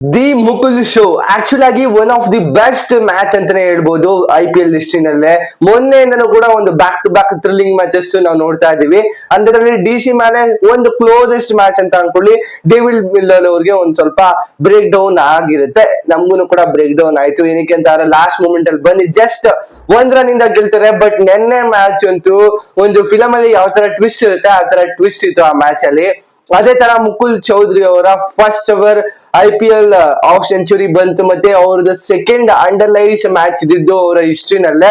The Mukul show actual ಆಗಿ one of the best match ಅಂತಾನೆ ಹೇಳ್ಬೋದು IPL ಹಿಸ್ಟ್ರಿನಲ್ಲೇ. ಮೊನ್ನೆಯಿಂದನೂ ಕೂಡ ಒಂದು back to back thrilling matches ನಾವು ನೋಡ್ತಾ ಇದೀವಿ. ಅಂದ್ರಲ್ಲಿ DC ಮೇಲೆ ಒಂದು ಕ್ಲೋಸೆಸ್ಟ್ ಮ್ಯಾಚ್ ಅಂತ ಅನ್ಕೊಳ್ಳಿ. ಡೇವಿಡ್ ಮಿಲ್ಲರ್ ಅವ್ರಿಗೆ ಒಂದ್ ಸ್ವಲ್ಪ ಬ್ರೇಕ್ ಡೌನ್ ಆಗಿರುತ್ತೆ, ನಮ್ಗೂ ಕೂಡ ಬ್ರೇಕ್ ಡೌನ್ ಆಯ್ತು. ಏನಕ್ಕೆ ಅಂತ ಲಾಸ್ಟ್ ಮೂಮೆಂಟ್ ಅಲ್ಲಿ ಬಂದು ಜಸ್ಟ್ 1 ರನ್ ಇಂದ ಗೆಲ್ತಾರೆ. ಬಟ್ ನೆನ್ನೆ ಮ್ಯಾಚ್ ಅಂತೂ ಒಂದು ಫಿಲಮ್ ಅಲ್ಲಿ ಯಾವ ತರ ಟ್ವಿಸ್ಟ್ ಇರುತ್ತೆ ಆ ತರ ಟ್ವಿಸ್ಟ್ ಇತ್ತು ಆ ಮ್ಯಾಚ್ ಅಲ್ಲಿ. ಅದೇ ತರ ಮುಕುಲ್ ಚೌಧರಿ ಅವರ first ever IPL half century ಬಂತು, ಮತ್ತೆ ಅವ್ರದ್ದು ಸೆಕೆಂಡ್ ಅಂಡರ್ಲೈನ್ಸ್ ಮ್ಯಾಚ್ ಇದ್ದಿದ್ದು ಅವರ ಹಿಸ್ಟ್ರಿನಲ್ಲೇ.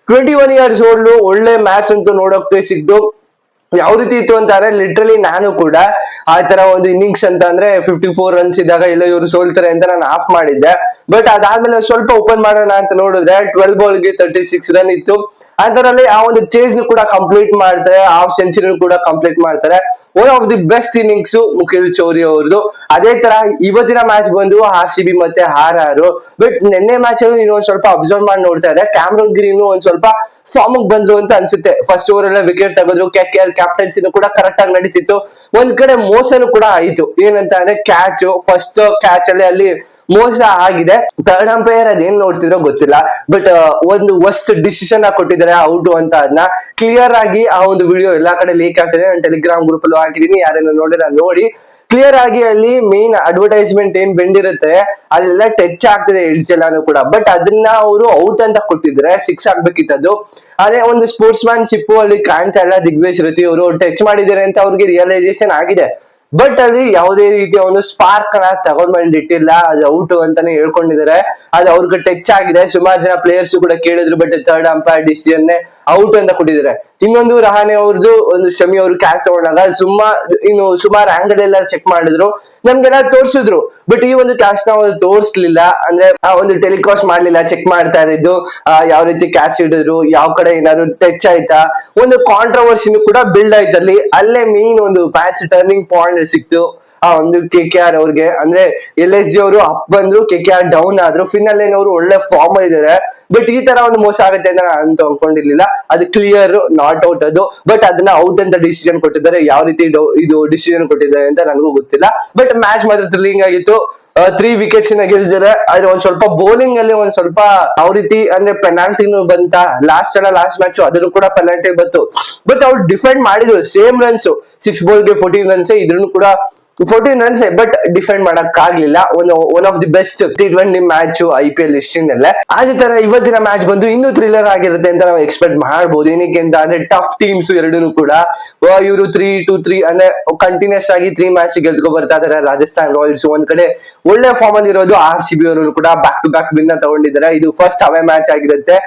21 ಇಯರ್ಸ್ ಓಲ್ಡ್, ಒಳ್ಳೆ ಮ್ಯಾಚ್ ಅಂತೂ ನೋಡೋಕೆ ಸಿಕ್ತು. ಯಾವ ರೀತಿ ಇತ್ತು ಅಂತಾರೆ, ಲಿಟ್ರಲಿ ನಾನು ಕೂಡ ಆ ತರ ಒಂದು ಇನ್ನಿಂಗ್ಸ್ ಅಂತ ಅಂದ್ರೆ 54 ರನ್ಸ್ ಇದ್ದಾಗ ಎಲ್ಲ ಇವರು ಸೋಲ್ತಾರೆ ಅಂತ ನಾನು ಆಫ್ ಮಾಡಿದ್ದೆ. ಬಟ್ ಅದಾದ್ಮೇಲೆ ಸ್ವಲ್ಪ ಓಪನ್ ಮಾಡೋಣ ಅಂತ ನೋಡಿದ್ರೆ 12 ಬಾಲ್ಗೆ 36 ರನ್ ಇತ್ತು. ಅದರಲ್ಲಿ ಆ ಒಂದು ಚೇಸ್ ಕೂಡ ಕಂಪ್ಲೀಟ್ ಮಾಡ್ತಾರೆ, ಹಾಫ್ ಸೆಂಚುರಿ ಕೂಡ ಕಂಪ್ಲೀಟ್ ಮಾಡ್ತಾರೆ. One of the best innings Mukul Choudhary ಅವ್ರದ್ದು. ಅದೇ ತರ ಇವತ್ತಿನ ಮ್ಯಾಚ್ ಬಂದು RCB ಮತ್ತೆ RR. ಬಟ್ ನಿನ್ನೆ ಮ್ಯಾಚ್ ಅಲ್ಲಿ ಇನ್ನೊಂದ್ ಸ್ವಲ್ಪ ಅಬ್ಸರ್ವ್ ಮಾಡಿ ನೋಡ್ತಾ ಇದ್ರೆ ಕ್ಯಾಮ್ರನ್ ಗ್ರೀನ್ ಒಂದ್ ಸ್ವಲ್ಪ ಫಾರ್ಮ್ ಬಂದ್ರು ಅಂತ ಅನ್ಸುತ್ತೆ. ಫಸ್ಟ್ ಓವರ್ ಎಲ್ಲ ವಿಕೆಟ್ ತೆಗೆದ್ರು, KKR ಕ್ಯಾಪ್ಟನ್ಸಿನೂ ಕೂಡ ಕರೆಕ್ಟ್ ಆಗಿ ನಡೀತಿತ್ತು. ಒಂದ್ ಕಡೆ ಮೋಸನೂ ಕೂಡ ಆಯ್ತು. ಏನಂತ ಅಂದ್ರೆ ಕ್ಯಾಚ್, ಫಸ್ಟ್ ಕ್ಯಾಚ್ ಅಲ್ಲಿ ಮೋಸ ಆಗಿದೆ. ಥರ್ಡ್ ಅಂಪೈರ್ ಅದೇನ್ ನೋಡ್ತಿದ್ರೋ ಗೊತ್ತಿಲ್ಲ, ಬಟ್ ಒಂದು ವರ್ಸ್ಟ್ ಡಿಸಿಷನ್ ಕೊಟ್ಟಿದ್ದಾರೆ ಔಟ್ ಅಂತ. ಅದನ್ನ ಕ್ಲಿಯರ್ ಆಗಿ ಆ ಒಂದು ವಿಡಿಯೋ ಎಲ್ಲಾ ಕಡೆ ಲೀಕ್ ಆಗ್ತಿದೆ. ನಾನು ಟೆಲಿಗ್ರಾಮ್ ಗ್ರೂಪ್ ಅಲ್ಲೂ ಹಾಕಿದೀನಿ, ಯಾರೇನೋ ನೋಡಿರ ನೋಡಿ. ಕ್ಲಿಯರ್ ಆಗಿ ಅಲ್ಲಿ ಮೇನ್ ಅಡ್ವರ್ಟೈಸ್ಮೆಂಟ್ ಏನ್ ಬೆಂಡಿರುತ್ತೆ ಅಲ್ಲೆಲ್ಲ ಟಚ್ ಆಗ್ತಿದೆ ಎಡ್ಜ್ ಎಲ್ಲಾನು ಕೂಡ. ಬಟ್ ಅದನ್ನ ಅವರು ಔಟ್ ಅಂತ ಕೊಟ್ಟಿದ್ರೆ 6 ಆಗ್ಬೇಕಿತ್ತದು. ಅದೇ ಒಂದು ಸ್ಪೋರ್ಟ್ಸ್ ಮ್ಯಾನ್ಶಿಪ್ ಅಲ್ಲಿ ಕಾಣ್ತಾ ಇಲ್ಲ. ದಿಗ್ವೇಶ್ ಋತಿ ಅವರು ಟಚ್ ಮಾಡಿದ್ದಾರೆ ಅಂತ ಅವ್ರಿಗೆ ರಿಯಲೈಸೇಷನ್ ಆಗಿದೆ. ಬಟ್ ಅಲ್ಲಿ ಯಾವುದೇ ರೀತಿಯ ಒಂದು ಸ್ಪಾರ್ಕ್ ತಗೊಂಡ್ ಬಂದಿಟ್ಟಿಲ್ಲ, ಅದು ಔಟ್ ಅಂತಾನೆ ಹೇಳ್ಕೊಂಡಿದ್ದಾರೆ. ಅದು ಅವ್ರಿಗೆ ಟಚ್ ಆಗಿದೆ. ಸುಮಾರು ಜನ ಪ್ಲೇಯರ್ಸ್ ಕೂಡ ಕೇಳಿದ್ರು, but third umpire decision out ಅಂತ ಕೊಟ್ಟಿದ್ದಾರೆ. ಇನ್ನೊಂದು ರಹಾನೆ ಅವ್ರದ್ದು ಒಂದು ಶಮಿ ಅವರು ಕ್ಯಾಚ್ ತಗೊಂಡಾಗ ಸುಮಾರು ಆಂಗಲ್ ಎಲ್ಲ ಚೆಕ್ ಮಾಡಿದ್ರು, ನಮ್ಗೆಲ್ಲ ತೋರ್ಸಿದ್ರು. ಬಟ್ ಈ ಒಂದು ಕ್ಯಾಚ್ ನ ತೋರಿಸ್ಲಿಲ್ಲ, ಅಂದ್ರೆ ಆ ಒಂದು ಟೆಲಿಕಾಸ್ಟ್ ಮಾಡ್ಲಿಲ್ಲ. ಚೆಕ್ ಮಾಡ್ತಾ ಇದ್ದು ಯಾವ ರೀತಿ ಕ್ಯಾಚ್ ಹಿಡಿದ್ರು, ಯಾವ ಕಡೆ ಏನಾದ್ರು ಟಚ್ ಆಯ್ತಾ, ಒಂದು ಕಾಂಟ್ರವರ್ಸಿನೂ ಕೂಡ ಬಿಲ್ಡ್ ಆಯ್ತು ಅಲ್ಲಿ. ಅಲ್ಲೇ ಮೇನ್ ಒಂದು ಮ್ಯಾಚ್ ಟರ್ನಿಂಗ್ ಪಾಯಿಂಟ್ ಸಿಕ್ತು ಆ ಒಂದು KKR ಅವ್ರಿಗೆ. ಅಂದ್ರೆ LSG ಅವರು ಅಪ್ ಬಂದ್ರು, KKR ಡೌನ್ ಆದ್ರು. ಫಿನ್ನಲ್ ಅವರು ಒಳ್ಳೆ ಫಾರ್ಮ್ ಇದಾರೆ. ಬಟ್ ಈ ತರ ಒಂದು ಮೋಸ ಆಗುತ್ತೆ ಅಂತ ನಾನು ಅನ್ಕೊಂಡಿರ್ಲಿಲ್ಲ. ಅದು ಕ್ಲಿಯರ್ ನಾಟ್ ಔಟ್ ಅದು. ಬಟ್ ಅದನ್ನ ಔಟ್ ಅಂತ ಡಿಸಿಷನ್ ಕೊಟ್ಟಿದ್ದಾರೆ. ಯಾವ ರೀತಿ ಇದು ಡಿಸಿಷನ್ ಕೊಟ್ಟಿದ್ದಾರೆ ಅಂತ ನನಗೂ ಗೊತ್ತಿಲ್ಲ. ಬಟ್ ಮ್ಯಾಚ್ ಮಾತ್ರ ಥ್ರಿಲ್ಲಿಂಗ್ ಆಗಿತ್ತು. 3 ವಿಕೆಟ್ಸ್ ಗೆಲ್ಸಿದ್ದಾರೆ. ಆದ್ರೆ ಒಂದ್ ಸ್ವಲ್ಪ ಬೌಲಿಂಗ್ ಅಲ್ಲಿ ಒಂದ್ ಸ್ವಲ್ಪ ಯಾವ ರೀತಿ ಅಂದ್ರೆ ಪೆನಾಲ್ಟಿನೂ ಬಂತ. ಲಾಸ್ಟ್ ಮ್ಯಾಚ್ ಅದನ್ನು ಕೂಡ ಪೆನಾಲ್ಟಿ ಬಂತು. ಬಟ್ ಅವ್ರು ಡಿಫೆಂಡ್ ಮಾಡಿದ್ರು ಸೇಮ್ ರನ್ಸ್. 6 ಬಾಲ್ಗೆ 14 ರನ್ಸ್ ಇದ್ರೂ ಕೂಡ 14 ರನ್ಸ್, ಬಟ್ ಡಿಫೆಂಡ್ ಮಾಡಕ್ ಆಗ್ಲಿಲ್ಲ. One of the best T20 match IPL ಹಿಸ್ಟ್ರಿನಲ್ಲೇ. ಅದೇ ತರ ಇವತ್ತಿನ ಮ್ಯಾಚ್ ಬಂದು ಇನ್ನೂ ಥ್ರಿಲ್ಲರ್ ಆಗಿರುತ್ತೆ ಅಂತ ನಾವು ಎಕ್ಸ್ಪೆಕ್ಟ್ ಮಾಡಬಹುದು. ಏನಕ್ಕೆ ಅಂತ ಅಂದ್ರೆ ಟಫ್ ಟೀಮ್ಸ್ ಎರಡೂ ಕೂಡ. ಇವರು 3-3 ಅಂದ್ರೆ ಕಂಟಿನ್ಯೂಸ್ ಆಗಿ 3 ಮ್ಯಾಚ್ ಗೆಲ್ಕೊ ಬರ್ತಾ ಇದಾರೆ. ರಾಜಸ್ಥಾನ್ ರಾಯಲ್ಸ್ ಒಂದ್ ಕಡೆ ಒಳ್ಳೆ ಫಾರ್ಮ್ ಅಲ್ಲಿ ಇರೋದು, RCB ಅವರು ಕೂಡ ಬ್ಯಾಕ್ ಟು ಬ್ಯಾಕ್ ವಿನ್ ತಗೊಂಡಿದ್ದಾರೆ. ಇದು ಫಸ್ಟ್ ಅವೇ ಮ್ಯಾಚ್ ಆಗಿರುತ್ತೆ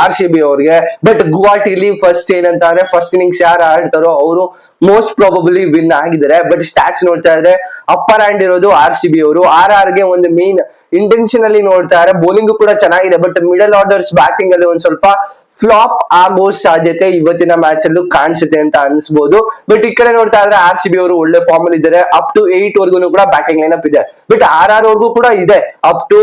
RCB ಅವ್ರಿಗೆ. ಬಟ್ ಗುವಾಹಟಿಲಿ ಫಸ್ಟ್ ಏನಂತ ಅಂದ್ರೆ ಫಸ್ಟ್ ಇನ್ನಿಂಗ್ಸ್ ಯಾರು ಆಡ್ತಾರೋ ಅವರು ಮೋಸ್ಟ್ ಪ್ರಾಬಬ್ಲಿ ವಿನ್ ಆಗಿದ್ದಾರೆ. ಬಟ್ ಸ್ಟಾಟ್ಸ್ ನೋಡ್ತಾ ಇದ್ರೆ ಅಪ್ಪರ್ ಹ್ಯಾಂಡ್ ಇರೋದು RCB ಅವರು. RR ಗೆ ಒಂದು ಮೇನ್ ಇಂಟೆನ್ಷನ್ ಅಲ್ಲಿ ನೋಡ್ತಾ ಇದ್ದಾರೆ. ಬೌಲಿಂಗ್ ಕೂಡ ಚೆನ್ನಾಗಿದೆ, ಬಟ್ ಮಿಡಲ್ ಆರ್ಡರ್ಸ್ ಬ್ಯಾಟಿಂಗ್ ಅಲ್ಲಿ ಒಂದ್ ಸ್ವಲ್ಪ ಫ್ಲಾಪ್ ಆಗೋ ಸಾಧ್ಯತೆ ಇವತ್ತಿನ ಮ್ಯಾಚ್ ಅಲ್ಲೂ ಕಾಣಿಸುತ್ತೆ ಅಂತ ಅನ್ಸ್ಬೋದು. ಬಟ್ ಈ ಕಡೆ ನೋಡ್ತಾ ಇದ್ರೆ RCB ಅವರು ಒಳ್ಳೆ ಫಾರ್ಮ್ ಅಲ್ಲಿ ಇದ್ದಾರೆ. ಅಪ್ ಟು 8 ವರ್ಗು ಕೂಡ ಬ್ಯಾಟಿಂಗ್ ಲೈನ್ ಅಪ್ ಇದೆ. ಬಟ್ RR ಅವ್ರಿಗೂ ಕೂಡ ಇದೆ, ಅಪ್ ಟು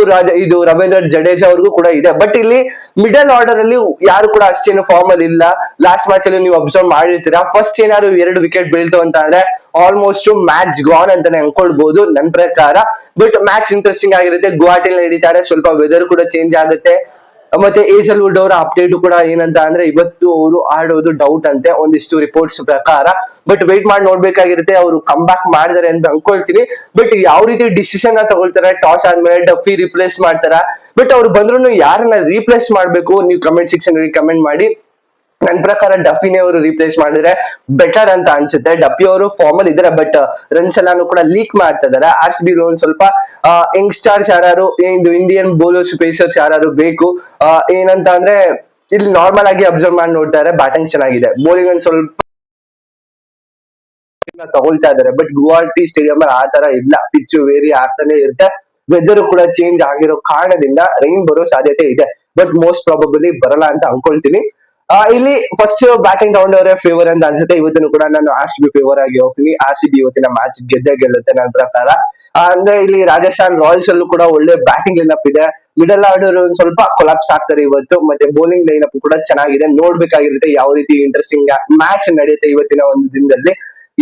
ರವೀಂದ್ರ ಜಡೇಜಾ ಅವ್ರಿಗೂ ಕೂಡ ಇದೆ. ಬಟ್ ಇಲ್ಲಿ ಮಿಡಲ್ ಆರ್ಡರ್ ಅಲ್ಲಿ ಯಾರು ಕೂಡ ಅಷ್ಟೇನು ಫಾರ್ಮ್ ಅಲ್ಲಿ ಇಲ್ಲ. ಲಾಸ್ಟ್ ಮ್ಯಾಚ್ ಅಲ್ಲಿ ನೀವು ಅಬ್ಸರ್ವ್ ಮಾಡಿರ್ತೀರಾ, ಫಸ್ಟ್ ಏನಾದ್ರು 2 ವಿಕೆಟ್ ಬೀಳ್ತು ಅಂತ ಅಂದ್ರೆ ಆಲ್ಮೋಸ್ಟ್ ಮ್ಯಾಚ್ ಗಾನ್ ಅಂತಾನೆ ಅನ್ಕೊಳ್ಬಹುದು ನನ್ ಪ್ರಕಾರ. ಬಟ್ ಮ್ಯಾಚ್ ಇಂಟ್ರೆಸ್ಟಿಂಗ್ ಆಗಿರುತ್ತೆ. ಗುವಾಹಟಿಲಿ ನಡೀತಾರೆ, ಸ್ವಲ್ಪ ವೆದರ್ ಕೂಡ ಚೇಂಜ್ ಆಗುತ್ತೆ. ಮತ್ತೆ ಏಸಲ್ವುಡ್ ಅವರ ಅಪ್ಡೇಟ್ ಕೂಡ ಏನಂತ ಅಂದ್ರೆ ಇವತ್ತು ಅವರು ಆಡೋದು ಡೌಟ್ ಅಂತೆ ಒಂದಿಷ್ಟು ರಿಪೋರ್ಟ್ಸ್ ಪ್ರಕಾರ. ಬಟ್ ವೇಟ್ ಮಾಡಿ ನೋಡ್ಬೇಕಾಗಿರುತ್ತೆ, ಅವರು ಕಮ್ ಬ್ಯಾಕ್ ಮಾಡಿದಾರೆ ಅಂತ ಅನ್ಕೊಳ್ತೀನಿ. ಬಟ್ ಯಾವ ರೀತಿ ಡಿಸಿಷನ್ ತಗೊಳ್ತಾರೆ, ಟಾಸ್ ಆದ್ಮೇಲೆ ಡಫಿ ರಿಪ್ಲೇಸ್ ಮಾಡ್ತಾರ. ಬಟ್ ಅವ್ರು ಬಂದ್ರು ಯಾರನ್ನ ರೀಪ್ಲೇಸ್ ಮಾಡ್ಬೇಕು ನೀವು ಕಮೆಂಟ್ ಸೆಕ್ಷನ್ ಅಲ್ಲಿ ಕಮೆಂಟ್ ಮಾಡಿ. ನನ್ ಪ್ರಕಾರ ಡಫಿನೇ ಅವರು ರೀಪ್ಲೇಸ್ ಮಾಡಿದ್ರೆ ಬೆಟರ್ ಅಂತ ಅನ್ಸುತ್ತೆ. ಡಫಿ ಅವರು ಫಾರ್ಮ್ ಅಲ್ಲಿ ಇದಾರೆ, ಬಟ್ ರನ್ಸ್ ಎಲ್ಲಾನು ಕೂಡ ಲೀಕ್ ಮಾಡ್ತಾ ಇದಾರೆ. RCB ಒಂದ್ ಸ್ವಲ್ಪ ಯಂಗ್ಸ್ಟರ್ಸ್ ಯಾರು, ಇಂಡಿಯನ್ ಬೌಲರ್ಸ್ ಪೇಸರ್ಸ್ ಯಾರು ಬೇಕು. ಏನಂತ ಅಂದ್ರೆ ಇಲ್ಲಿ ನಾರ್ಮಲ್ ಆಗಿ ಅಬ್ಸರ್ವ್ ಮಾಡಿ ನೋಡ್ತಾರೆ, ಬ್ಯಾಟಿಂಗ್ ಚೆನ್ನಾಗಿದೆ, ಬೌಲಿಂಗ್ ಒಂದ್ ಸ್ವಲ್ಪ ತಗೊಳ್ತಾ ಇದಾರೆ. ಬಟ್ ಗುವಾಹಟಿ ಸ್ಟೇಡಿಯಂ ಅಲ್ಲಿ ಆ ತರ ಇಲ್ಲ, ಪಿಚ್ ವೇರಿ ಆಗ್ತಾನೆ ಇರುತ್ತೆ. ವೆದರ್ ಕೂಡ ಚೇಂಜ್ ಆಗಿರೋ ಕಾರಣದಿಂದ ರೈನ್ ಬರೋ ಸಾಧ್ಯತೆ ಇದೆ. ಬಟ್ ಮೋಸ್ಟ್ ಪ್ರಾಬಬಲಿ ಬರಲ್ಲ ಅಂತ ಅನ್ಕೊಳ್ತೀನಿ. ಇಲ್ಲಿ ಫಸ್ಟ್ ಬ್ಯಾಟಿಂಗ್ ತಗೊಂಡವ್ರೆ ಫೇವರ್ ಅಂತ ಅನ್ಸುತ್ತೆ. ಇವತ್ತಿನ ಕೂಡ ನಾನು RCB ಫೇವರ್ ಆಗಿ ಹೋಗ್ತೀನಿ. RCB ಇವತ್ತಿನ ಮ್ಯಾಚ್ ಗೆಲ್ಲುತ್ತೆ ನನ್ನ ಪ್ರಕಾರ. ಅಂದ್ರೆ ಇಲ್ಲಿ ರಾಜಸ್ಥಾನ್ ರಾಯಲ್ಸ್ ಅಲ್ಲೂ ಕೂಡ ಒಳ್ಳೆ ಬ್ಯಾಟಿಂಗ್ ಲೈನ್ ಅಪ್ ಇದೆ. ಮಿಡಲ್ ಆರ್ಡರ್ ಒಂದ್ ಸ್ವಲ್ಪ ಕೊಲಾಪ್ಸ್ ಆಗ್ತಾರೆ ಇವತ್ತು. ಮತ್ತೆ ಬೌಲಿಂಗ್ ಲೈನ್ ಅಪ್ ಕೂಡ ಚೆನ್ನಾಗಿದೆ. ನೋಡ್ಬೇಕಾಗಿರುತ್ತೆ ಯಾವ ರೀತಿ ಇಂಟ್ರೆಸ್ಟಿಂಗ್ ಮ್ಯಾಚ್ ನಡೆಯುತ್ತೆ ಇವತ್ತಿನ ಒಂದು ದಿನದಲ್ಲಿ.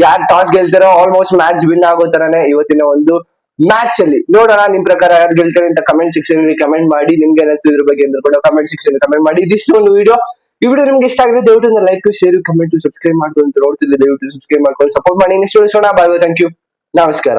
ಯಾರು ಟಾಸ್ ಗೆಲ್ತಾರೋ ಆಲ್ಮೋಸ್ಟ್ ಮ್ಯಾಚ್ ವಿನ್ ಆಗೋ ತರಾನೇ ಇವತ್ತಿನ ಒಂದು ಮ್ಯಾಚ್ ಅಲ್ಲಿ ನೋಡೋಣ. ನಿಮ್ ಪ್ರಕಾರ ಯಾರು ಗೆಲ್ತಾರೆ ಅಂತ ಕಮೆಂಟ್ ಸೆಕ್ಷನ್ ಅಲ್ಲಿ ಕಮೆಂಟ್ ಮಾಡಿ. ನಿಮ್ಗೆ ಅನಿಸ್ತು ಇದ್ರ ಬಗ್ಗೆ ಅಂತ ಕೂಡ ಕಮೆಂಟ್ ಸೆಕ್ಷನ್ ಕಮೆಂಟ್ ಮಾಡಿ. ಇದಿಷ್ಟು ಒಂದು ವಿಡಿಯೋ. ಈ ವಿಡಿಯೋ ನಿಮ್ಗೆ ಇಷ್ಟ ಆಗಿದೆ ದಯವಿಟ್ಟು ಲೈಕ್, ಶೇರ್, ಕಮೆಂಟ್, ಸಬ್ಸ್ಕ್ರೈಬ್ ಮಾಡ್ಕೊಂಡು ನೋಡ್ತಿದ್ದೆ ದಯವಿಟ್ಟು ಸಬ್ಸ್ಕ್ರೈಬ್ ಮಾಡ್ಕೊಂಡು ಸಪೋರ್ಟ್ ಮಾಡಿ. ನೆಕ್ಸ್ಟ್ ವಿಡಿಯೋ ಸಿಗೋಣ. ಬಾಯ್ ಬಾಯ್, ಥ್ಯಾಂಕ್ ಯು, ನಮಸ್ಕಾರ.